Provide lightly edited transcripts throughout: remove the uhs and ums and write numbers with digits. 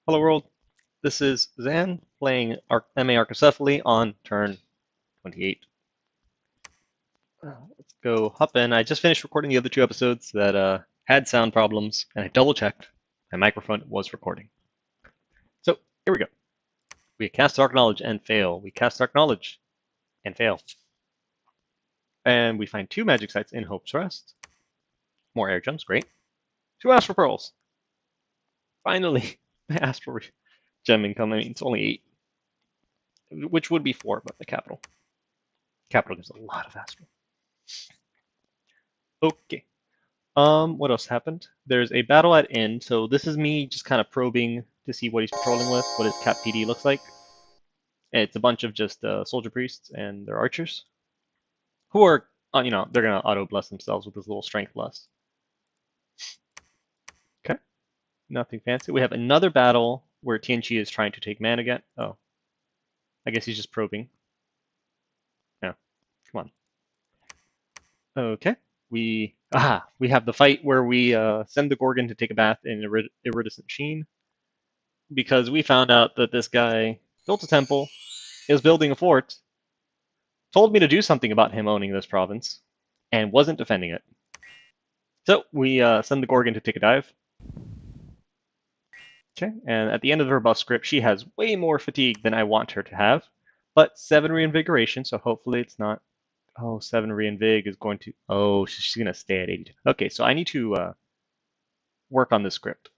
Hello world, this is Zan playing MA Archocephaly on turn 28. Let's go hop in. I just finished recording the other two episodes that had sound problems, and I double checked. My microphone was recording. So here we go. We cast Dark Knowledge and fail. We cast Dark Knowledge and fail. And we find two magic sites in Hope's Rest. More air gems, great. Two Astral Pearls. Finally, the Astral gem income. I mean, it's only 8, which would be 4, but the capital. Capital gives a lot of Astral. Okay. What else happened? There's a battle at end, so this is me just kind of probing to see what he's patrolling with, what his cap PD looks like. It's a bunch of just soldier priests and their archers, who are, they're gonna auto bless themselves with this little strength bless. Okay, nothing fancy. We have another battle where Tianchi is trying to take man again. Oh, I guess he's just probing. No, come on. Okay, we have the fight where we send the Gorgon to take a bath in iridescent sheen because we found out that this guy built a temple, is building a fort, told me to do something about him owning this province, and wasn't defending it. So we send the Gorgon to take a dive. Okay, and at the end of her buff script, she has way more fatigue than I want her to have, but 7 reinvigoration, so hopefully it's not. Oh, 7 reinvig is going to. Oh, she's going to stay at 82. Okay, so I need to work on this script.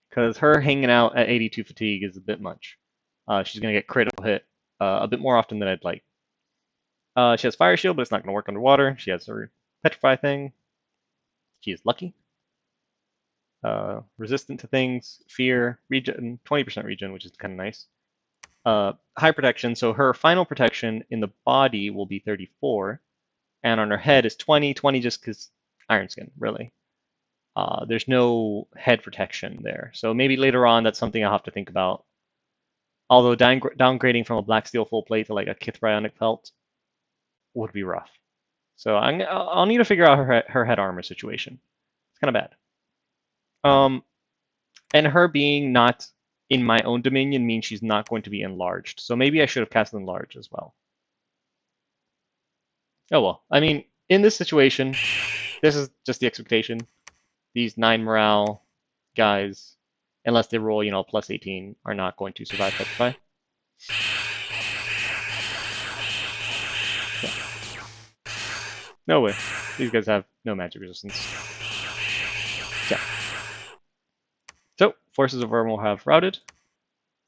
Because her hanging out at 82 fatigue is a bit much. She's going to get critical hit a bit more often than I'd like. She has Fire Shield, but it's not going to work underwater. She has her Petrify thing. She is lucky. Resistant to things, fear, regen, 20% regen, which is kind of nice. High protection, so her final protection in the body will be 34, and on her head is 20, 20 just because Iron Skin, really. There's no head protection there, so maybe later on that's something I'll have to think about. Although downgrading from a Black Steel full plate to like a Kithrionic pelt would be rough. So I'll need to figure out her head armor situation. It's kind of bad. And her being not in my own dominion means she's not going to be enlarged. So maybe I should have cast enlarge as well. Oh well. I mean, in this situation, this is just the expectation. These 9 morale guys, unless they roll, plus 18, are not going to survive Petrify. Yeah. No way. These guys have no magic resistance. Yeah. So, Forces of Irma will have routed.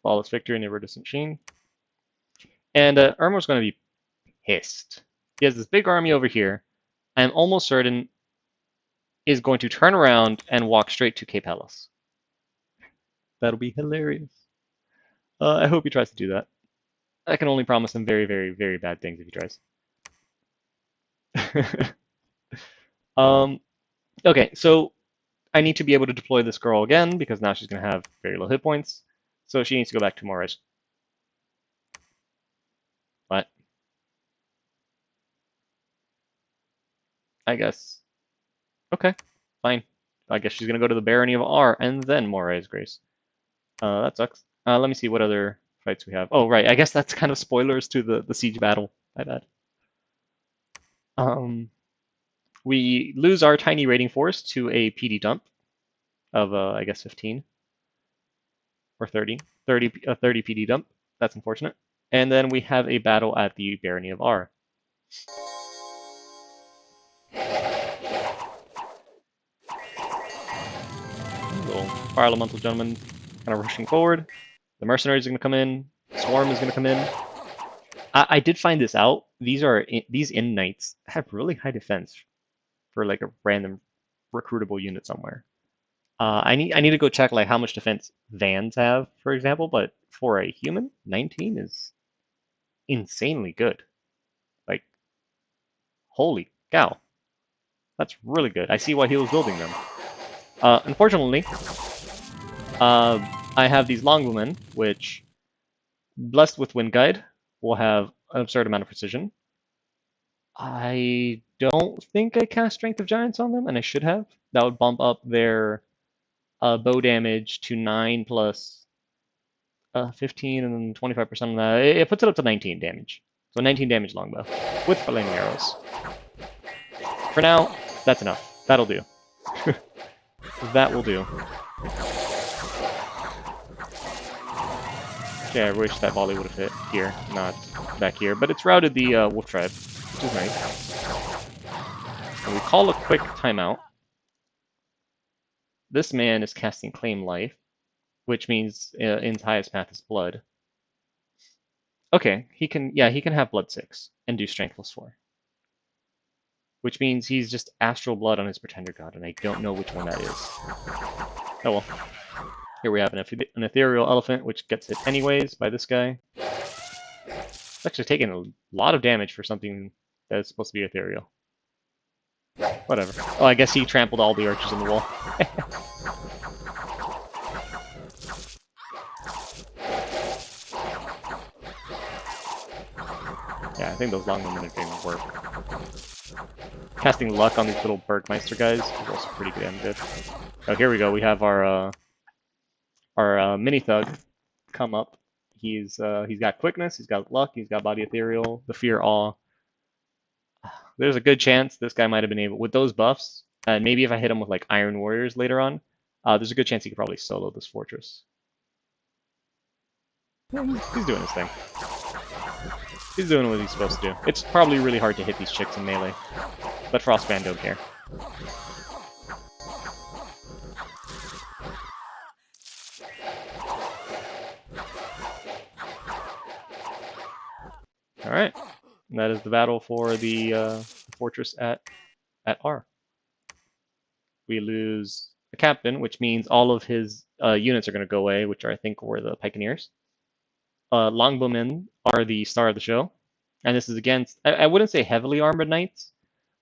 Flawless victory in the iridescent sheen. And Irma's going to be pissed. He has this big army over here. I'm almost certain is going to turn around and walk straight to Cape Helles. That'll be hilarious. I hope he tries to do that. I can only promise him very, very, very bad things if he tries. Okay, so I need to be able to deploy this girl again because now she's going to have very low hit points. So she needs to go back to Mora's. What? I guess. Okay, fine. I guess she's going to go to the Barony of R and then Mora's Grace. That sucks. Let me see what other fights we have. Oh, right. I guess that's kind of spoilers to the siege battle. My bad. We lose our tiny raiding force to a PD dump of, I guess, 15 or 30. 30 PD dump. That's unfortunate. And then we have a battle at the Barony of R. Little fire elemental gentleman kind of rushing forward. The mercenaries are going to come in. Swarm is going to come in. I did find this out. These in knights have really high defense for like a random recruitable unit somewhere. I need to go check like how much defense Vans have, for example. But for a human, 19 is insanely good. Like, holy cow, that's really good. I see why he was building them. Unfortunately, I have these longbowmen, which, blessed with Wind Guide, will have an absurd amount of precision. I don't think I cast Strength of Giants on them, and I should have. That would bump up their bow damage to 9 plus 15 and then 25% of that. It puts it up to 19 damage. So 19 damage longbow with flaming arrows. For now, that's enough. That'll do. That will do. Okay, I wish that volley would have hit here, not back here. But it's routed the wolf tribe, which is nice. And we call a quick timeout. This man is casting Claim Life, which means in highest path is blood. Okay, he can have blood 6 and do strength +4. Which means he's just astral blood on his pretender god, and I don't know which one that is. Oh well. Here we have an ethereal elephant, which gets hit anyways by this guy. It's actually taking a lot of damage for something that is supposed to be ethereal. Whatever. Oh, I guess he trampled all the archers in the wall. Yeah, I think those longbow didn't work. Casting luck on these little Bergmeister guys is also pretty damn good. Oh, here we go. We have our mini thug come up. He's got quickness, he's got luck, he's got body ethereal, the fear awe. There's a good chance this guy might have been able with those buffs, and maybe if I hit him with like Iron Warriors later on, there's a good chance he could probably solo this fortress. Yeah, he's doing his thing. He's doing what he's supposed to do. It's probably really hard to hit these chicks in melee, but Frostband don't care. All right, that is the battle for the fortress at R. We lose a captain, which means all of his units are going to go away, which are, I think were the Pikeneers. Longbowmen are the star of the show, and this is against, I wouldn't say heavily armored knights,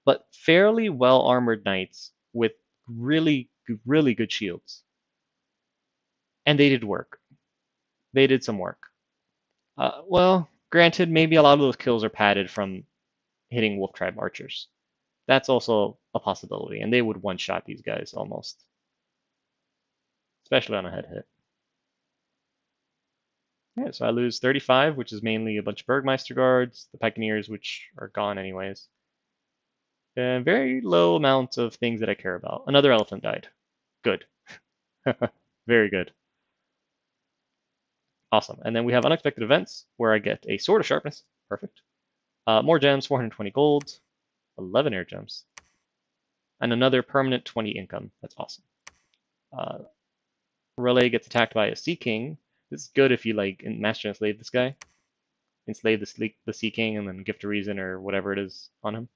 but fairly well armored knights with really good shields. And they did work. They did some work. Well, granted, maybe a lot of those kills are padded from hitting Wolf Tribe archers. That's also a possibility, and they would one-shot these guys almost. Especially on a head hit. Yeah, so I lose 35, which is mainly a bunch of Bergmeister guards, the Pikeneers, which are gone anyways. And very low amounts of things that I care about. Another elephant died. Good. Very good. Awesome. And then we have unexpected events where I get a Sword of Sharpness. Perfect. More gems, 420 gold, 11 air gems, and another permanent 20 income. That's awesome. Relay gets attacked by a Sea King. This is good if you like Master Enslave this guy. Enslave the Sea King and then Gift of Reason or whatever it is on him.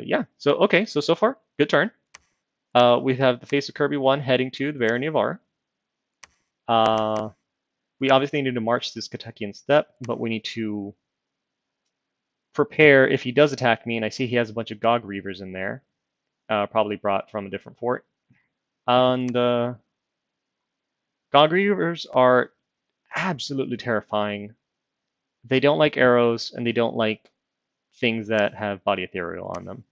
Yeah, so okay, so far, good turn. We have the Face of Kirby 1 heading to the Barony of R. We obviously need to march this Kentuckian Steppe, but we need to prepare if he does attack me, and I see he has a bunch of Gog Reavers in there, probably brought from a different fort. And Gog Reavers are absolutely terrifying. They don't like arrows, and they don't like things that have body ethereal on them.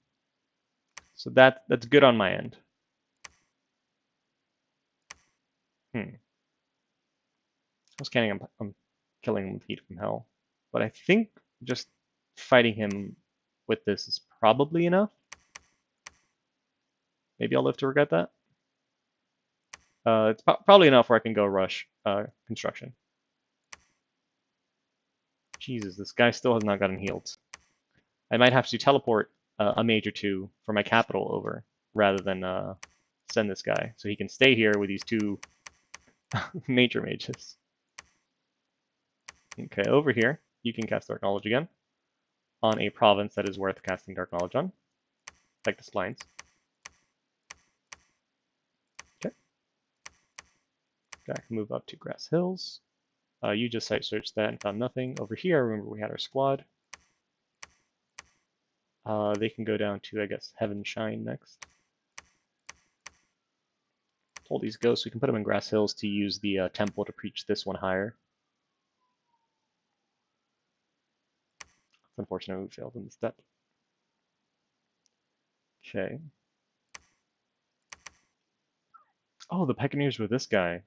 So that's good on my end. I was counting I'm killing him with Heat from Hell, but I think just fighting him with this is probably enough. Maybe I'll live to regret that. It's probably enough where I can go rush construction. Jesus, this guy still has not gotten healed. I might have to teleport a mage or two for my capital over rather than send this guy so he can stay here with these two major mages. Okay, over here, you can cast Dark Knowledge again on a province that is worth casting Dark Knowledge on, like the Splines. Okay. I can move up to Grass Hills. You just site searched that and found nothing. Over here, I remember we had our squad. They can go down to, I guess, Heaven Shine next. Pull these ghosts. We can put them in Grass Hills to use the temple to preach this one higher. It's unfortunate we failed in the step. Okay. Oh, the Pioneers were this guy.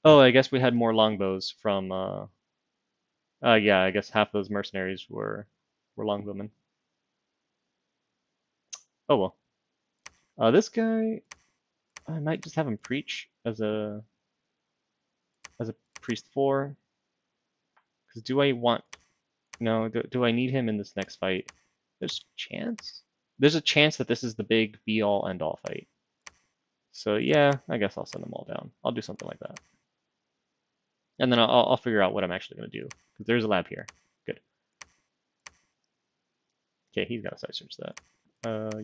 Oh, I guess we had more longbows from. Yeah, I guess half those mercenaries were longbowmen. Oh well. This guy, I might just have him preach as a priest 4. Because do I want? No. Do I need him in this next fight? There's a chance. There's a chance that this is the big be all end all fight. So yeah, I guess I'll send them all down. I'll do something like that. And then I'll figure out what I'm actually going to do. Because there's a lab here. Good. Okay, he's got to side search that.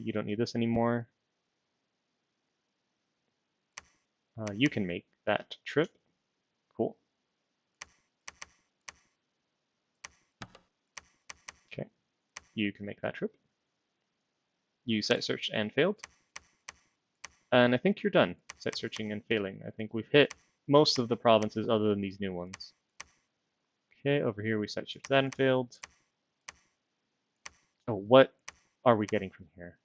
You don't need this anymore. You can make that trip. Cool. Okay, you can make that trip. You site searched and failed. And I think you're done site searching and failing. I think we've hit most of the provinces other than these new ones. Okay, over here we site searched that and failed. Oh, what are we getting from here?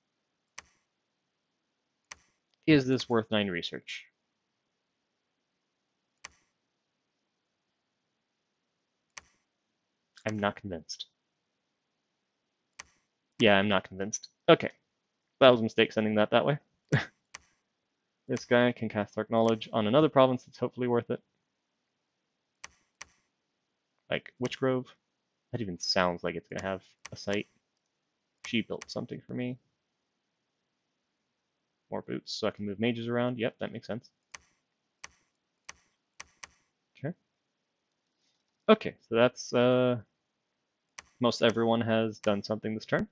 Is this worth 9 research? I'm not convinced. Yeah, I'm not convinced. Okay, that was a mistake sending that way. This guy can cast Dark Knowledge on another province that's hopefully worth it. Like Witchgrove. That even sounds like it's going to have a site. She built something for me. More boots so I can move mages around. Yep, that makes sense. Okay. Okay, so that's most everyone has done something this turn.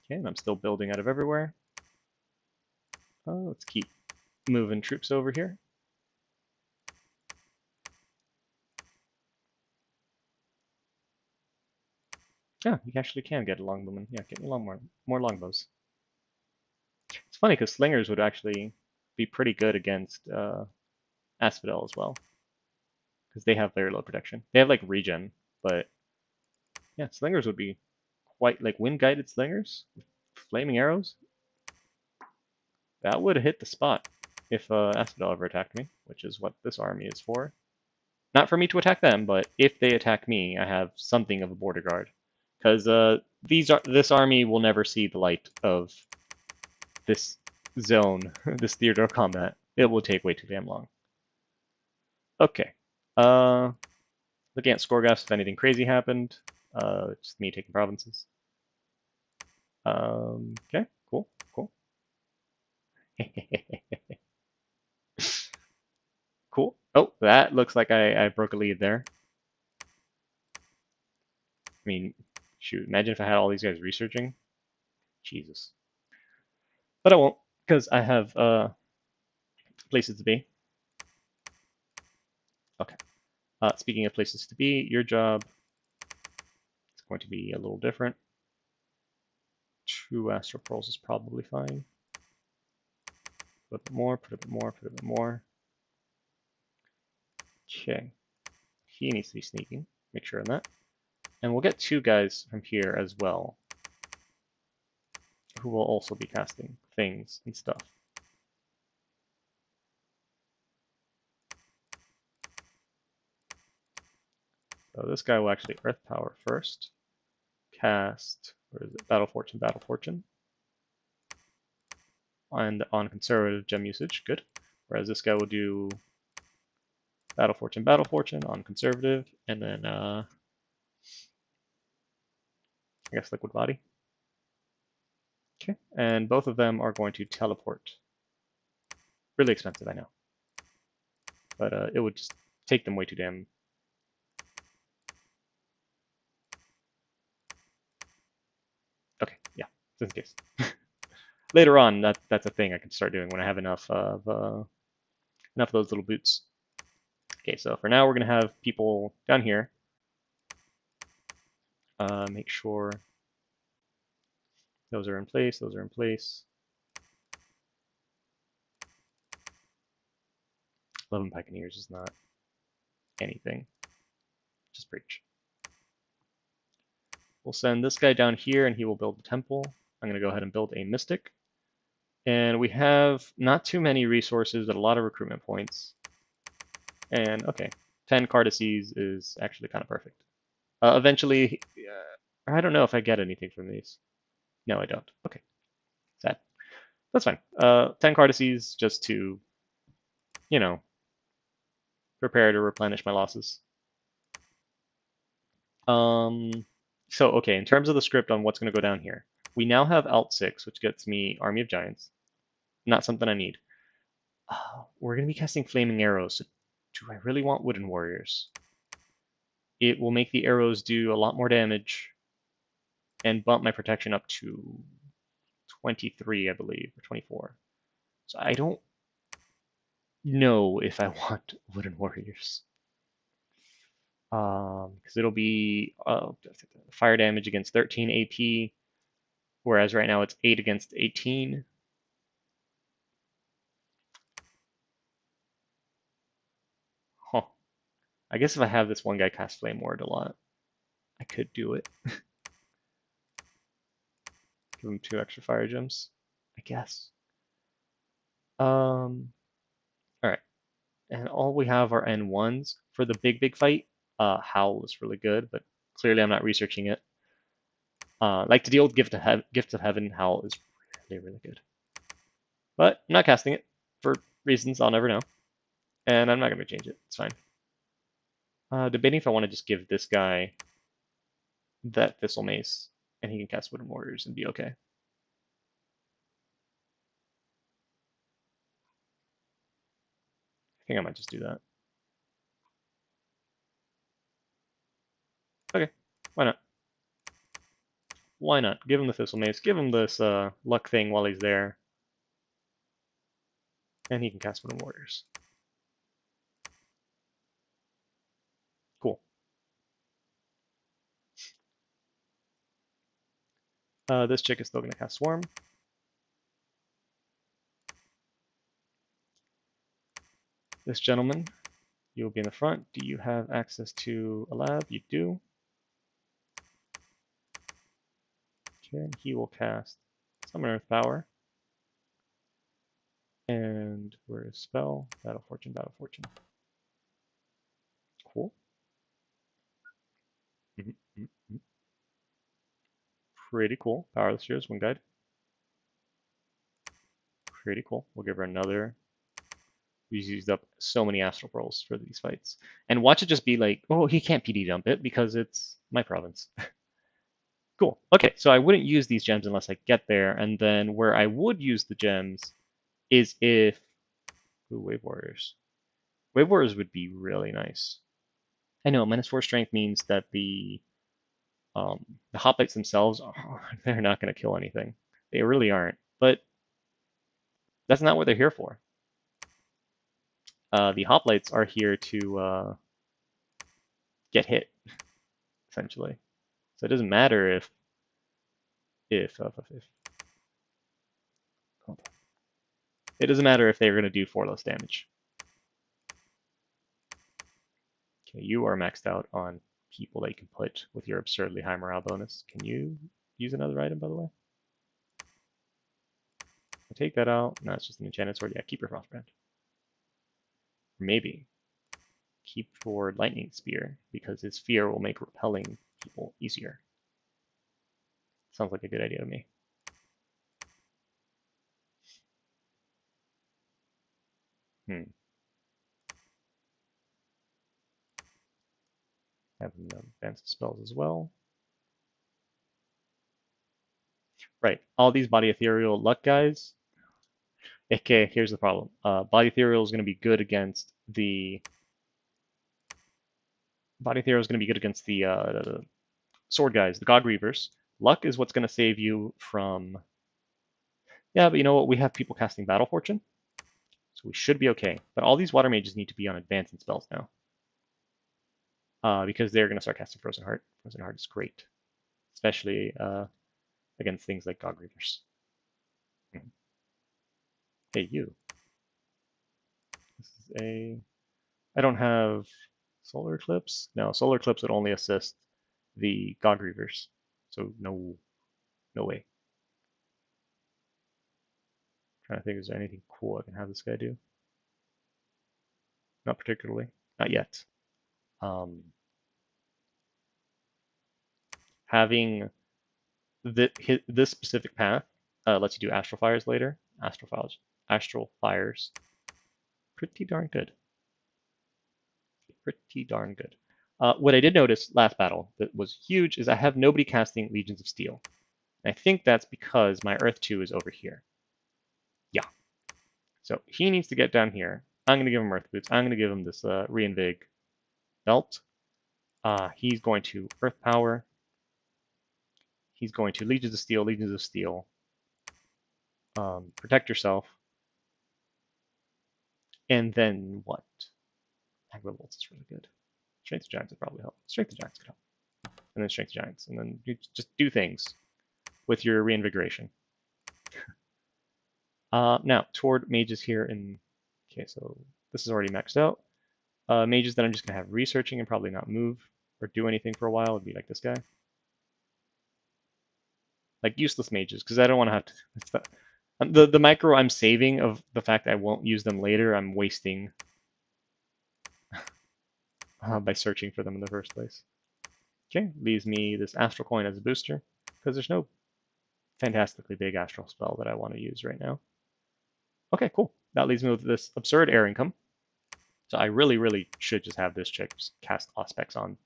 Okay, and I'm still building out of everywhere. Let's keep moving troops over here. Yeah, you actually can get a longbowman. Yeah, get more longbows. It's funny because slingers would actually be pretty good against Asphodel as well, because they have very low protection. They have like regen, but yeah, slingers would be quite like wind guided slingers, flaming arrows. That would hit the spot if Asphodel ever attacked me, which is what this army is for. Not for me to attack them, but if they attack me, I have something of a border guard. Because this army will never see the light of this zone, this theater of combat. It will take way too damn long. Okay. Looking at score graphs if anything crazy happened. Just me taking provinces. Okay, cool, cool. Cool. Oh, that looks like I broke a lead there. I mean, shoot, imagine if I had all these guys researching. Jesus. But I won't, because I have places to be. Okay. Speaking of places to be, your job is going to be a little different. 2 astral pearls is probably fine. Put a bit more, put a bit more, put a bit more. Okay. He needs to be sneaking. Make sure on that. And we'll get 2 guys from here as well, who will also be casting things and stuff. So this guy will actually Earth Power first. Cast, where is it? Battle Fortune, Battle Fortune. And on conservative gem usage, good. Whereas this guy will do Battle Fortune on conservative, and then I guess Liquid Body. Okay, and both of them are going to teleport. Really expensive, I know. But it would just take them way too damn. Okay, yeah, just in case. Later on, that's a thing I can start doing when I have enough of those little boots. Okay, so for now we're gonna have people down here. Make sure those are in place. Those are in place. 11 Pioneers is not anything. Just preach. We'll send this guy down here and he will build the temple. I'm going to go ahead and build a Mystic. And we have not too many resources, but a lot of recruitment points. And okay, 10 Cardaces is actually kind of perfect. Eventually, I don't know if I get anything from these. No, I don't. Okay, sad. That's fine. 10 Cardaces just to, you know, prepare to replenish my losses. So okay, in terms of the script on what's going to go down here, we now have Alt 6, which gets me Army of Giants. Not something I need. We're going to be casting Flaming Arrows. So do I really want Wooden Warriors? It will make the arrows do a lot more damage and bump my protection up to 23, I believe, or 24. So I don't know if I want Wooden Warriors. Because it'll be fire damage against 13 AP, whereas right now it's 8 against 18. Huh. I guess if I have this one guy cast Flame Ward a lot, I could do it. Give him 2 extra fire gems, I guess. All right. And all we have are N1s. For the big fight, Howl is really good, but clearly I'm not researching it. Like to deal with Gift of Heaven, Howl is really good. But I'm not casting it for reasons I'll never know. And I'm not going to change it. It's fine. Debating if I want to just give this guy that Thistle Mace, and he can cast Wooden Warriors and be okay. I think I might just do that. Okay, why not? Why not? Give him the Thistle Mace. Give him this luck thing while he's there. And he can cast Wooden Warriors. Cool. This chick is still going to cast Swarm. This gentleman, you will be in the front. Do you have access to a lab? You do. Okay, he will cast Summon Earth Power. And where is spell? Battle Fortune, Battle Fortune. Cool. Pretty cool. Powerless Heroes, Wing Guide. Pretty cool. We'll give her another. We've used up so many Astral Pearls for these fights. And watch it just be like, oh, he can't PD dump it because it's my province. Cool. Okay, so I wouldn't use these gems unless I get there. And then where I would use the gems is if... Ooh, Wave Warriors. Wave Warriors would be really nice. I know, -4 strength means that the hoplites themselves, they're not going to kill anything. They really aren't. But that's not what they're here for. The hoplites are here to get hit, essentially. So it doesn't matter if it doesn't matter if they're going to do 4 less damage. Okay, you are maxed out on people that you can put with your absurdly high morale bonus. Can you use another item, by the way? I'll take that out. No, it's just an enchanted sword. Yeah, keep your Frostbrand. Maybe keep your lightning spear, because his fear will make repelling people easier. Sounds like a good idea to me. Have advanced spells as well. Right, all these body ethereal luck guys. Okay, here's the problem. Body ethereal is going to be good against the sword guys, the God Reavers. Luck is what's going to save you from. Yeah, but you know what? We have people casting Battle Fortune, so we should be okay. But all these water mages need to be on advancing spells now, because they're going to start casting Frozen Heart. Frozen Heart is great, especially against things like God Reavers. Hey, you. This is a. I don't have Solar Eclipse. No, Solar Eclipse would only assist the God Reavers, so no way. Trying to think, is there anything cool I can have this guy do? Not particularly. Not yet. Having this specific path lets you do astral fires later. Astral fires. Pretty darn good. Pretty darn good. What I did notice last battle that was huge is I have nobody casting Legions of Steel. And I think that's because my Earth 2 is over here. Yeah. So he needs to get down here. I'm going to give him Earth Boots. I'm going to give him this Reinvig belt. He's going to Earth Power. He's going to Legions of Steel, Legions of Steel. Protect yourself. And then what? Aggro Bolts is really good. Strength of Giants would probably help. Strength of Giants could help. And then Strength of Giants. And then you just do things with your Reinvigoration. Now, toward mages here in... Okay, so this is already maxed out. Mages that I'm just going to have researching and probably not move or do anything for a while would be like this guy. Like useless mages, because I don't want to have to... The micro I'm saving of the fact I won't use them later, I'm wasting by searching for them in the first place. Okay, leaves me this Astral Coin as a booster, because there's no fantastically big Astral spell that I want to use right now. Okay, cool. That leaves me with this absurd air income. So I really, really should just have this chick just cast Auspex on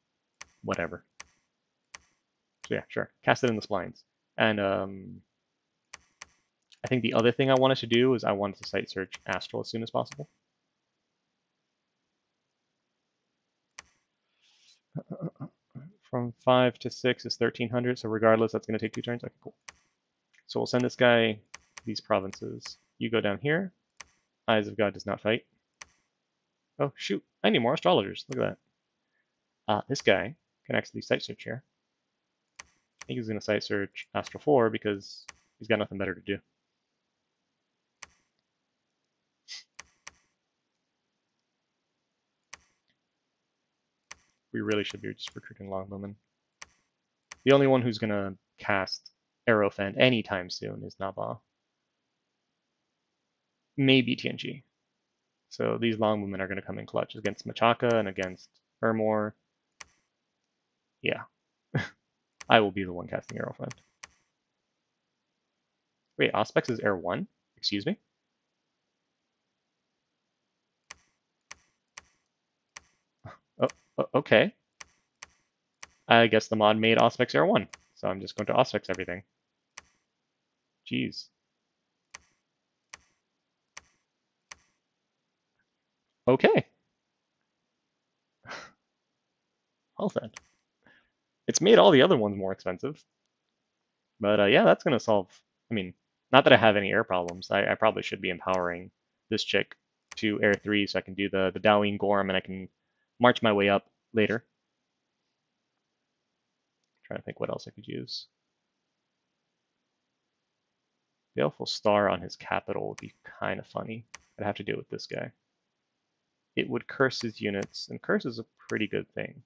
whatever. So yeah, sure. Cast it in the splines. And I think the other thing I wanted to do is I wanted to site search Astral as soon as possible. From 5 to 6 is 1300, so regardless, that's going to take 2 turns. Okay, cool. So we'll send this guy to these provinces. You go down here. Eyes of God does not fight. Oh, shoot. I need more astrologers. Look at that. This guy can actually site search here. I think he's going to site search Astral 4 because he's got nothing better to do. We really should be just recruiting Longbowmen. The only one who's going to cast Aerofend anytime soon is Naba. Maybe TNG. So these Longbowmen are going to come in clutch against Machaka and against Ermor. Yeah. I will be the one casting Aerofend. Wait, Auspex is Air 1? Excuse me? Oh, okay. I guess the mod made Auspex Air 1, so I'm just going to Auspex everything. Jeez. Okay. Well then. It's made all the other ones more expensive. But yeah, that's going to solve... I mean, not that I have any air problems. I probably should be empowering this chick to Air 3 so I can do the Doween Gorm and I can march my way up later. Trying to think what else I could use. Baleful Star on his capital would be kind of funny. I'd have to do it with this guy. It would curse his units, and curse is a pretty good thing.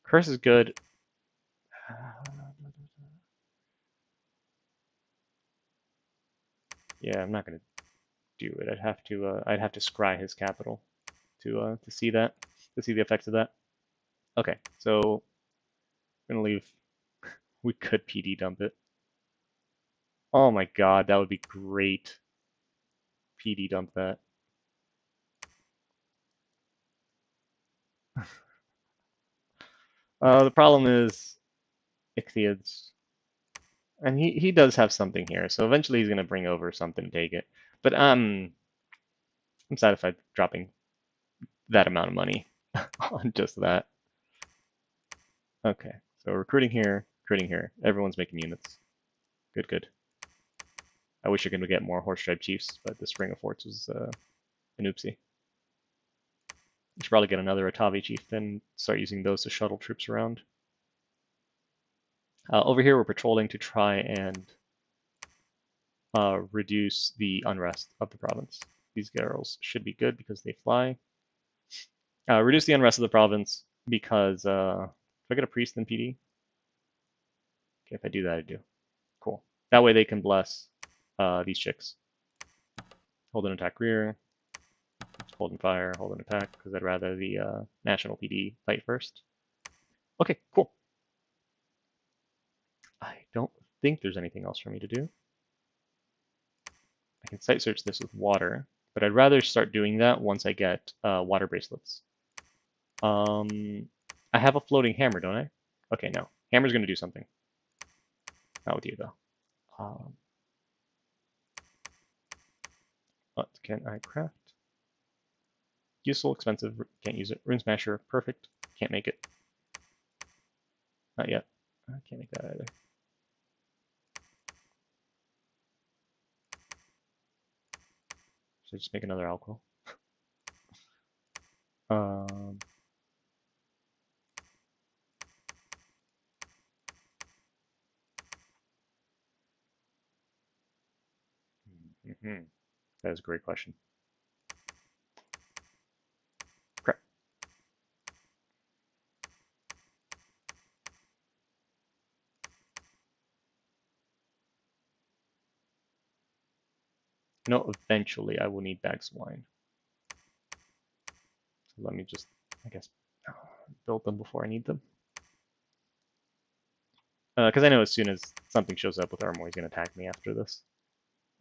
Curse is good. Yeah, I'm not gonna do it. I'd have to scry his capital to see that, to see the effects of that. Okay, so I'm gonna leave. We could PD dump it. Oh my god, that would be great. PD dump that. The problem is Ichthyod's. And he does have something here, so eventually he's gonna bring over something to take it. But I'm satisfied dropping that amount of money on just that. Okay, so recruiting here, recruiting here. Everyone's making units. Good, good. I wish I could get more Horse Tribe Chiefs, but this Ring of Forts was an oopsie. We should probably get another Atavi Chief, then start using those to shuttle troops around. Over here, we're patrolling to try and reduce the unrest of the province. These girls should be good because they fly. Reduce the unrest of the province because if I get a priest in PD, okay, if I do that, I do. Cool. That way they can bless these chicks. Hold an attack rear. Hold and fire, hold and attack, because I'd rather the national PD fight first. Okay, cool. I don't think there's anything else for me to do. I can site search this with water, but I'd rather start doing that once I get water bracelets. I have a floating hammer, don't I? Okay, no. Hammer's going to do something. Not with you, though. What can I craft? Useful, expensive, can't use it. Rune Smasher, perfect. Can't make it. Not yet. I can't make that either. Should I just make another alcohol? Um, mhm. That is a great question. Crap. No, eventually I will need bags of wine. So let me just, I guess, build them before I need them. Because I know as soon as something shows up with armor, he's going to attack me after this.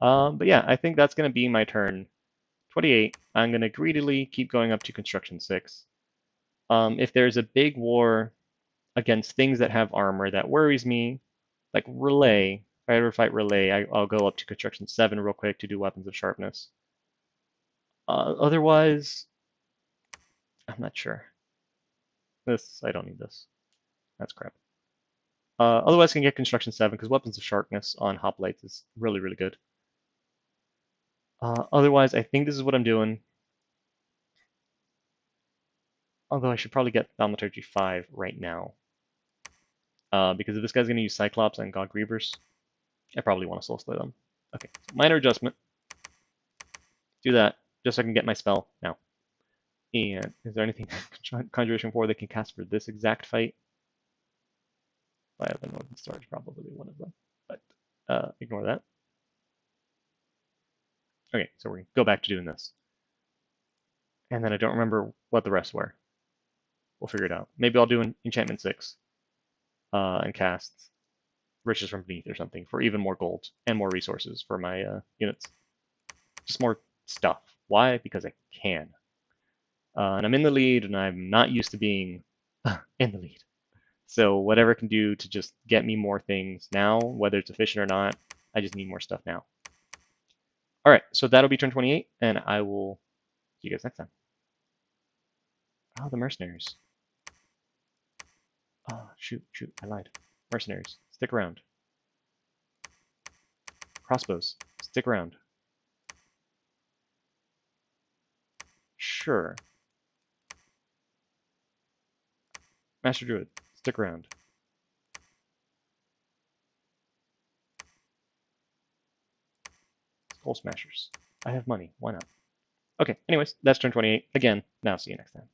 But yeah, I think that's going to be my turn. 28. I'm going to greedily keep going up to construction 6. If there's a big war against things that have armor that worries me, like relay, if I ever fight relay, I'll go up to construction 7 real quick to do weapons of sharpness. Otherwise, I'm not sure. I don't need this. That's crap. Otherwise, I can get construction 7 because weapons of sharpness on hoplites is really, really good. Otherwise, I think this is what I'm doing. Although I should probably get Thaumaturgy 5 right now. Because if this guy's going to use Cyclops and God Grievers, I probably want to soul slay them. Okay, so minor adjustment. Do that, just so I can get my spell now. And is there anything Conjuration 4 they can cast for this exact fight? I have the Northern Stars, probably one of them. But ignore that. Okay, so we're going to go back to doing this. And then I don't remember what the rest were. We'll figure it out. Maybe I'll do an Enchantment 6 and cast Riches from Beneath or something for even more gold and more resources for my units. Just more stuff. Why? Because I can. And I'm in the lead, and I'm not used to being in the lead. So whatever I can do to just get me more things now, whether it's efficient or not, I just need more stuff now. All right, so that'll be turn 28, and I will see you guys next time. Oh, the mercenaries. Oh, shoot, I lied. Mercenaries, stick around. Crossbows, stick around. Sure. Master Druid, stick around. Skull Smashers. I have money, why not? Okay, anyways, that's turn 28. Again, now see you next time.